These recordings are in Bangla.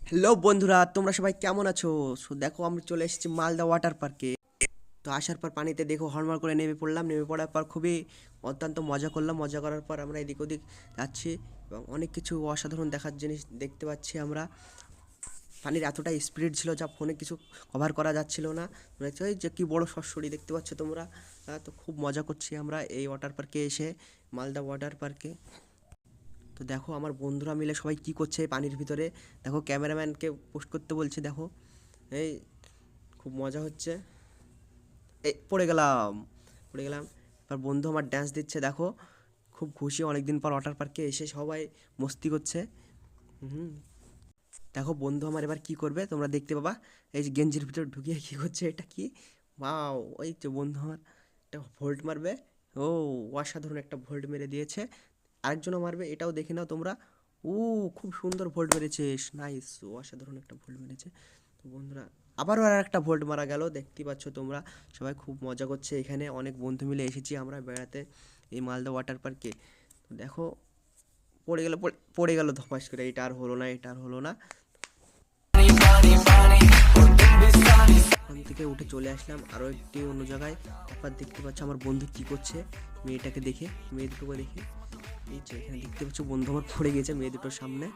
হ্যালো বন্ধুরা, তোমরা সবাই কেমন আছো? দেখো আমরা চলে এসেছি মালদা ওয়াটার পার্কে। তো আসার পর পানিতে দেখো হরমার করে নেমে পড়লাম। নেমে পড়ার পর খুবই অত্যন্ত মজা করলাম। মজা করার পর আমরা এদিক ওদিক যাচ্ছি এবং অনেক কিছু অসাধারণ দেখার জিনিস দেখতে পাচ্ছি আমরা। পানির এতটা স্পিড ছিল যা ফোনে কিছু কভার করা যাচ্ছিল না। মনে হচ্ছে ওই যে কী বড় সরসরি দেখতে পাচ্ছ তোমরা। তো খুব মজা করছি আমরা এই ওয়াটার পার্কে এসে, মালদা ওয়াটার পার্কে। তো দেখো আমার বন্ধুরা মিলে সবাই কি করছে এই পানির ভিতরে। দেখো ক্যামেরাম্যানকে পোস্ট করতে বলছে। দেখো এই খুব মজা হচ্ছে। এই পড়ে গেলাম। এবার বন্ধু আমার ড্যান্স দিচ্ছে। দেখো খুব খুশি, অনেকদিন পর ওয়াটার পার্কে এসে সবাই মস্তি করছে। হুম দেখো বন্ধু আমার এবার কি করবে তোমরা দেখতে পাবা। এই যে গেঞ্জির ভিতরে ঢুকিয়ে কি করছে, এটা কি? ওয়াও, ওই যে বন্ধু আমার একটা ভোল্ট মারবে। ও, অসাধারণ একটা ভোল্ট মেরে দিয়েছে। আরেকজনও মারবে, এটাও দেখে নাও তোমরা। ও, খুব সুন্দর ভোল্ট মেরেছে, নাইস, অসাধারণ একটা ভোল্ট মেরেছে। তো বন্ধুরা আবারও আর একটা ভোল্ট মারা গেল, দেখতেই পাচ্ছ তোমরা। সবাই খুব মজা করছে এখানে, অনেক বন্ধু মিলে এসেছি আমরা বেড়াতে এই মালদা ওয়াটার পার্কে। তো দেখো পড়ে গেল ধপাস করে, এটা আর হলো না, এটা আর হলো না। ওখান থেকে উঠে চলে আসলাম আরও একটি অন্য জায়গায়। তারপর দেখতে পাচ্ছ আমার বন্ধু কি করছে, মেয়ে দুটোকে দেখে। এই যে এখানে দেখতে পাচ্ছ বন্ধু আমার পড়ে গেছে মেয়ে দুটোর সামনে।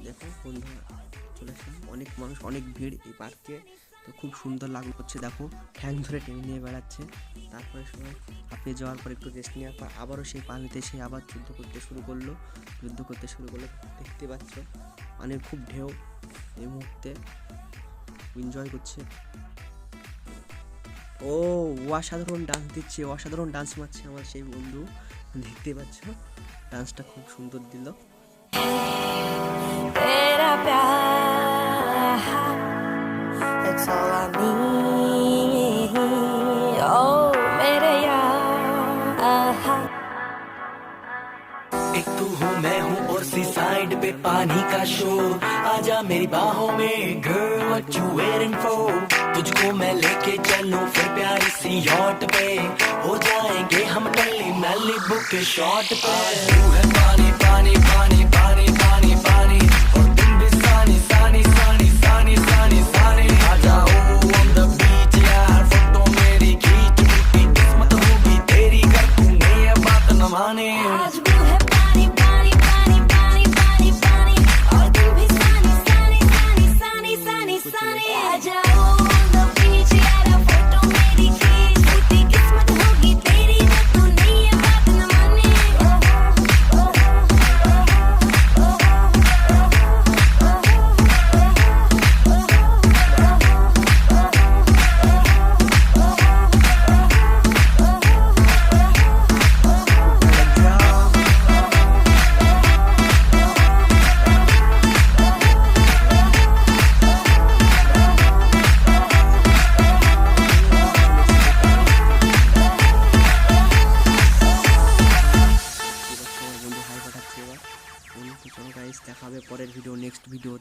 দেখো বন্ধু চলে আসলাম, অনেক মানুষ, অনেক ভিড় এই পার্কে। তো খুব সুন্দর লাগলো হচ্ছে, দেখো ঠ্যাং ধরে টেনে নিয়ে বেড়াচ্ছে। তারপরে সবাই হাঁপিয়ে যাওয়ার পর একটু রেস্ট নেওয়ার পর আবারও সেই পানিতে সে আবার যুদ্ধ করতে শুরু করলো। দেখতে পাচ্ছ পানির খুব ঢেউ এই মুহূর্তে, এনজয় করছে। ও, অসাধারণ ডান্স দিচ্ছে, অসাধারণ ডান্স মারছে আমার সেই বন্ধু, দেখতে পাচ্ছ ডান্সটা খুব সুন্দর দিল। तेरा प्यार, that's all I need. Oh, मेरे यार. एक तू हूँ मैं हूँ और सी साइड पे पानी का शोर। आजा मेरी बाहों में girl, what you waiting for? तुझको मैं लेके चलूं फिर प्यारी सी यॉट पे, हो जाएंगे हम टल्ली मैलिबू के शॉट पे। तू है पानी पानी पानी पानी पानी पानी, और तुम भी सानी सानी सानी सानी सानी सानी। आ जाओ on the beach यार, फोटो मेरी खींच, टूटी किस्मत होगी तेरी कर तूने ये बात न माने। आज वो है पानी पानी पानी पानी पानी पानी, और तू भी सानी सानी सानी सानी सानी सानी। आ जाओ on the beach यार, फोटो मेरी खींच, टूटी किस्मत होगी तेरी जब तूने ये बात न मानी। আমার বন্ধু হাই পাঠাচ্ছে এবার। চলো গাইস, দেখা হবে পরের ভিডিও, নেক্সট ভিডিও।